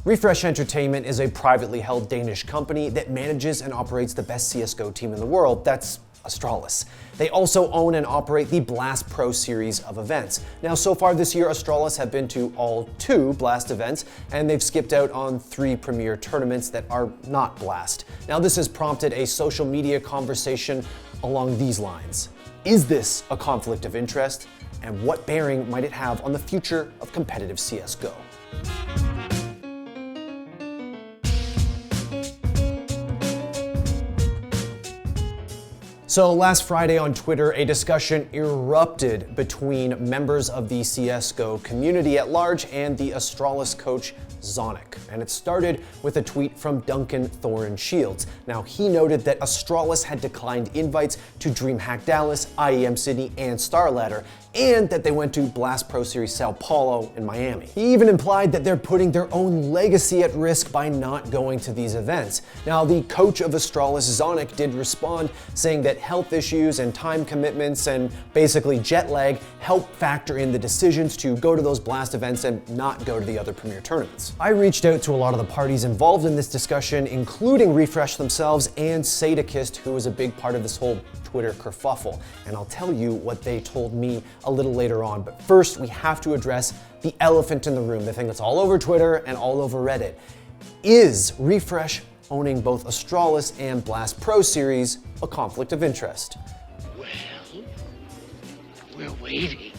RFRSH Entertainment is a privately held Danish company that manages and operates the best CSGO team in the world. That's Astralis. They also own and operate the Blast Pro series of events. Now, so far this year, Astralis have been to all 2 Blast events, and they've skipped out on 3 premier tournaments that are not Blast. Now, this has prompted a social media conversation along these lines. Is this a conflict of interest? And what bearing might it have on the future of competitive CSGO? So last Friday on Twitter, a discussion erupted between members of the CSGO community at large and the Astralis coach Zonic. And it started with a tweet from Duncan Thorin Shields. Now, he noted that Astralis had declined invites to DreamHack Dallas, IEM Sydney, and StarLadder, and that they went to Blast Pro Series Sao Paulo in Miami. He even implied that they're putting their own legacy at risk by not going to these events. Now, the coach of Astralis, Zonic, did respond, saying that health issues and time commitments and basically jet lag help factor in the decisions to go to those Blast events and not go to the other premier tournaments. I reached out to a lot of the parties involved in this discussion, including RFRSH themselves and Sadokist, who was a big part of this whole Twitter kerfuffle, and I'll tell you what they told me a little later on. But first, we have to address the elephant in the room, the thing that's all over Twitter and all over Reddit. Is RFRSH owning both Astralis and Blast Pro Series a conflict of interest? Well, we're waiting.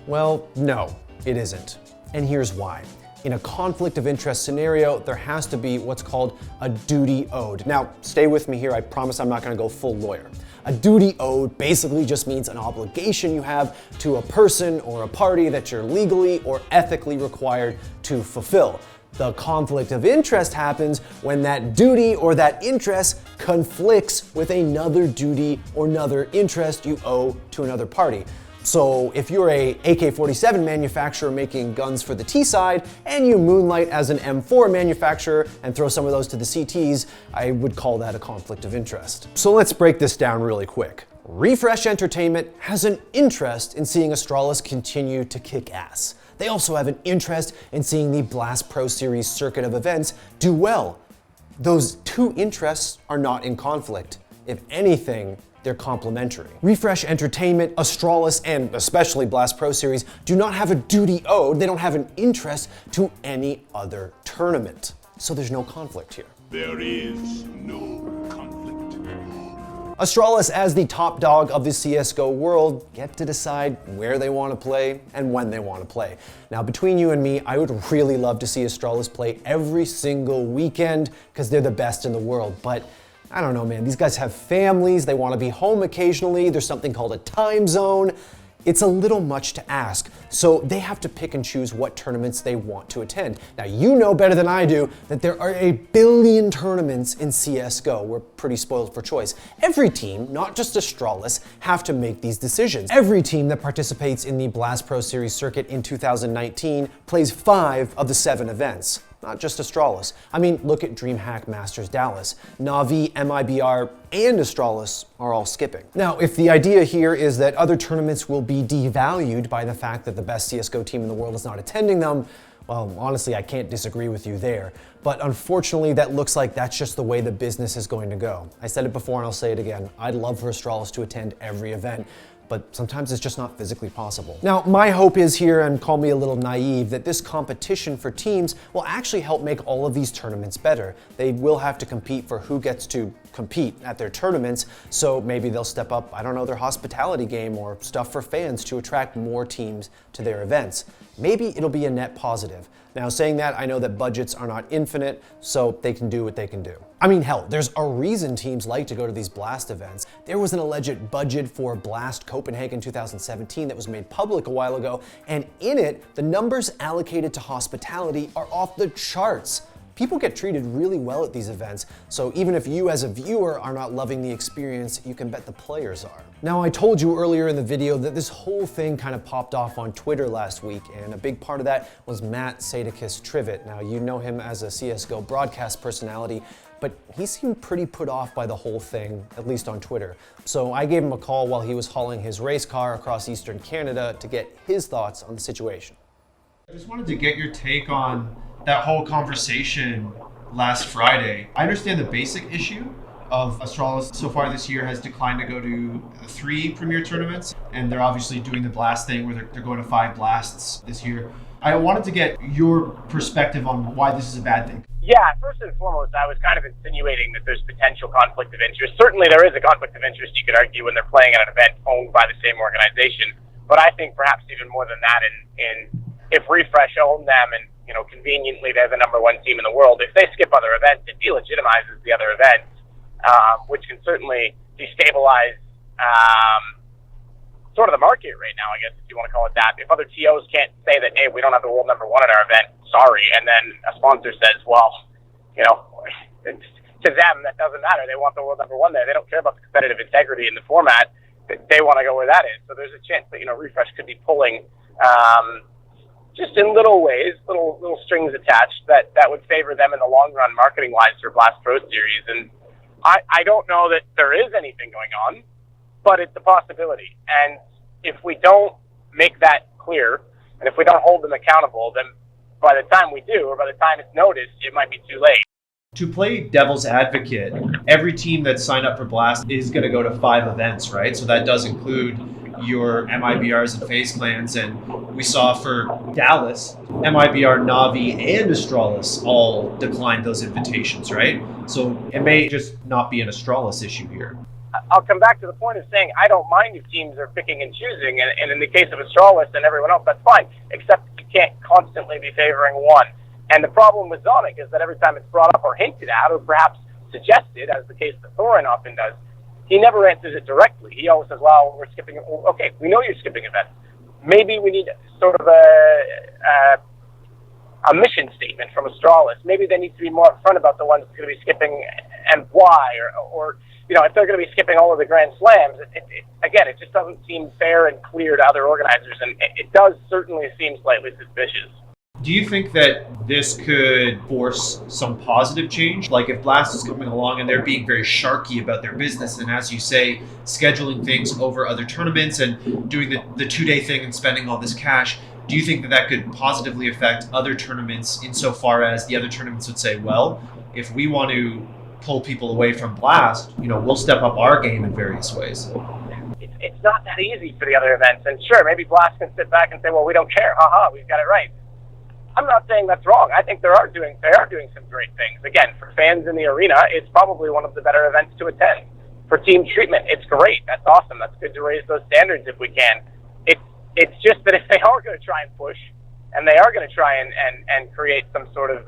Well, no, it isn't. And here's why. In a conflict of interest scenario, there has to be what's called a duty owed. Now, stay with me here. I promise I'm not going to go full lawyer. A duty owed basically just means an obligation you have to a person or a party that you're legally or ethically required to fulfill. The conflict of interest happens when that duty or that interest conflicts with another duty or another interest you owe to another party. So if you're a AK-47 manufacturer making guns for the T-side and you moonlight as an M4 manufacturer and throw some of those to the CTs, I would call that a conflict of interest. So let's break this down really quick. RFRSH Entertainment has an interest in seeing Astralis continue to kick ass. They also have an interest in seeing the Blast Pro Series circuit of events do well. Those 2 interests are not in conflict. If anything, they're complementary. RFRSH Entertainment, Astralis, and especially Blast Pro Series do not have a duty owed. They don't have an interest to any other tournament. So there's no conflict here. There is no conflict. Astralis, as the top dog of the CSGO world, get to decide where they want to play and when they want to play. Now, between you and me, I would really love to see Astralis play every single weekend because they're the best in the world, but I don't know, man. These guys have families. They want to be home occasionally. There's something called a time zone. It's a little much to ask. So they have to pick and choose what tournaments they want to attend. Now, you know better than I do that there are a billion tournaments in CSGO. We're pretty spoiled for choice. Every team, not just Astralis, have to make these decisions. Every team that participates in the Blast Pro Series circuit in 2019 plays 5 of the 7 events. Not just Astralis. I mean, look at DreamHack Masters Dallas. Na'Vi, MIBR, and Astralis are all skipping. Now, if the idea here is that other tournaments will be devalued by the fact that the best CSGO team in the world is not attending them, well, honestly, I can't disagree with you there. But unfortunately, that looks like that's just the way the business is going to go. I said it before and I'll say it again. I'd love for Astralis to attend every event, but sometimes it's just not physically possible. Now, my hope is here, and call me a little naive, that this competition for teams will actually help make all of these tournaments better. They will have to compete for who gets to compete at their tournaments, so maybe they'll step up, I don't know, their hospitality game or stuff for fans to attract more teams to their events. Maybe it'll be a net positive. Now, saying that, I know that budgets are not infinite, so they can do what they can do. I mean, hell, there's a reason teams like to go to these Blast events. There was an alleged budget for Blast Copenhagen 2017 that was made public a while ago, and in it, the numbers allocated to hospitality are off the charts. People get treated really well at these events, so even if you as a viewer are not loving the experience, you can bet the players are. Now, I told you earlier in the video that this whole thing kind of popped off on Twitter last week, and a big part of that was Matt Sadokist Trivet. Now, you know him as a CSGO broadcast personality, but he seemed pretty put off by the whole thing, at least on Twitter. So I gave him a call while he was hauling his race car across Eastern Canada to get his thoughts on the situation. I just wanted to get your take on that whole conversation last Friday. I understand the basic issue of Astralis so far this year has declined to go to 3 premier tournaments, and they're obviously doing the blast thing where they're going to 5 blasts this year. I wanted to get your perspective on why this is a bad thing. Yeah, first and foremost, I was kind of insinuating that there's potential conflict of interest. Certainly there is a conflict of interest, you could argue, when they're playing at an event owned by the same organization. But I think perhaps even more than that, in if Refresh owned them and, conveniently they're the number 1 team in the world, if they skip other events, it delegitimizes the other events, which can certainly destabilize sort of the market right now, I guess, if you want to call it that. If other TOs can't say that, hey, we don't have the world number 1 at our event, sorry, and then a sponsor says, well, to them, that doesn't matter. They want the world number 1 there. They don't care about the competitive integrity in the format. They want to go where that is. So there's a chance that, Refresh could be pulling just in little ways, little strings attached that would favor them in the long run, marketing-wise, for Blast Pro Series. And I don't know that there is anything going on, but it's a possibility. And if we don't make that clear, and if we don't hold them accountable, then by the time we do, or by the time it's noticed, it might be too late. To play devil's advocate, every team that's signed up for Blast is going to go to 5 events, right? So that does include your MIBRs and FaZe clans, and we saw for Dallas, MIBR, Navi, and Astralis all declined those invitations, right? So it may just not be an Astralis issue here. I'll come back to the point of saying I don't mind if teams are picking and choosing, and in the case of Astralis and everyone else, that's fine, except you can't constantly be favoring one. And the problem with Zonic is that every time it's brought up or hinted at, or perhaps suggested, as the case that Thorin often does, he never answers it directly. He always says, well, we're skipping it. Well, okay, we know you're skipping events. Maybe we need sort of a mission statement from Astralis. Maybe they need to be more upfront about the ones that's going to be skipping and why, or if they're going to be skipping all of the Grand Slams. Again, it just doesn't seem fair and clear to other organizers, and it does certainly seem slightly suspicious. Do you think that this could force some positive change? Like if Blast is coming along and they're being very sharky about their business, and as you say, scheduling things over other tournaments and doing the 2-day thing and spending all this cash, do you think that could positively affect other tournaments insofar as the other tournaments would say, well, if we want to pull people away from Blast, we'll step up our game in various ways? It's not that easy for the other events. And sure, maybe Blast can sit back and say, well, we don't care. Haha, we've got it right. I'm not saying that's wrong. I think they are doing some great things. Again, for fans in the arena, it's probably one of the better events to attend. For team treatment, it's great. That's awesome. That's good to raise those standards if we can. It's just that if they are going to try and push, and they are going to try and create some sort of,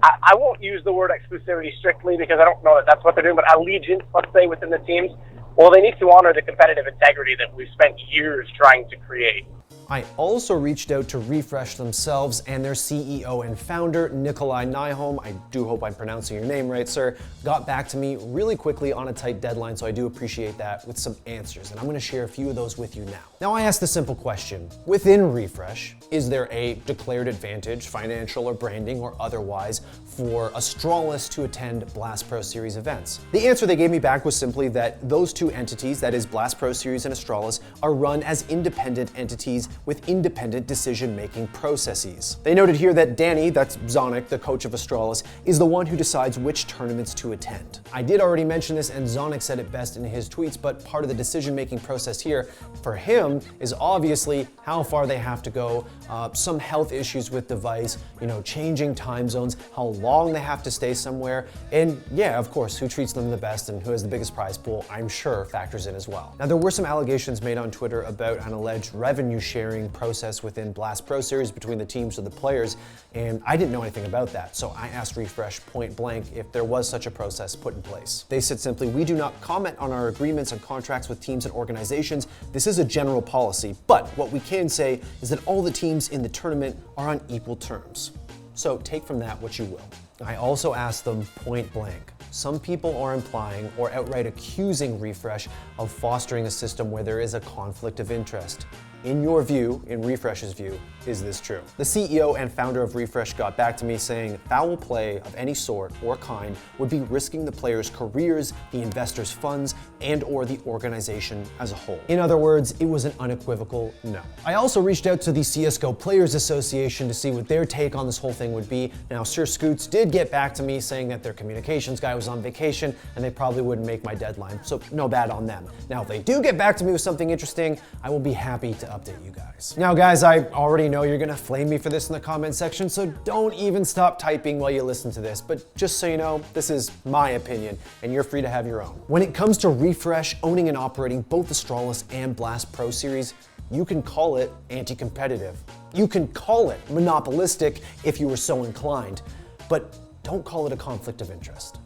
I won't use the word exclusivity strictly because I don't know that that's what they're doing, but allegiance, let's say, within the teams, well, they need to honor the competitive integrity that we've spent years trying to create. I also reached out to Refresh themselves, and their CEO and founder, Nikolai Nyholm, I do hope I'm pronouncing your name right, sir, got back to me really quickly on a tight deadline, so I do appreciate that, with some answers, and I'm going to share a few of those with you now. Now, I asked the simple question, within Refresh, is there a declared advantage, financial or branding or otherwise, for Astralis to attend Blast Pro Series events? The answer they gave me back was simply that those two entities, that is Blast Pro Series and Astralis, are run as independent entities with independent decision-making processes. They noted here that Danny, that's Zonic, the coach of Astralis, is the one who decides which tournaments to attend. I did already mention this, and Zonic said it best in his tweets, but part of the decision-making process here for him is obviously how far they have to go, some health issues with device, changing time zones, how long they have to stay somewhere, and yeah, of course, who treats them the best and who has the biggest prize pool, I'm sure factors in as well. Now, there were some allegations made on Twitter about an alleged revenue sharing process within Blast Pro Series between the teams or the players, and I didn't know anything about that, so I asked Refresh point blank if there was such a process put in place. They said simply, we do not comment on our agreements and contracts with teams and organizations. This is a general policy, but what we can say is that all the teams in the tournament are on equal terms. So take from that what you will. I also asked them point blank. Some people are implying or outright accusing Refresh of fostering a system where there is a conflict of interest. in your view, in Refresh's view, is this true? The CEO and founder of Refresh got back to me saying foul play of any sort or kind would be risking the players' careers, the investors' funds, and or the organization as a whole. In other words, it was an unequivocal no. I also reached out to the CSGO Players Association to see what their take on this whole thing would be. Now, Sir Scoots did get back to me saying that their communications guy was on vacation and they probably wouldn't make my deadline, so no bad on them. Now, if they do get back to me with something interesting, I will be happy to update you guys. Now, guys, I already know you're gonna flame me for this in the comment section, so don't even stop typing while you listen to this, but just so you know, this is my opinion, and you're free to have your own. When it comes to Refresh owning and operating both Astralis and Blast Pro Series, you can call it anti-competitive. You can call it monopolistic if you were so inclined, but don't call it a conflict of interest.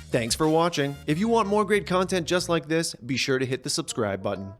Thanks for watching. If you want more great content just like this, be sure to hit the subscribe button.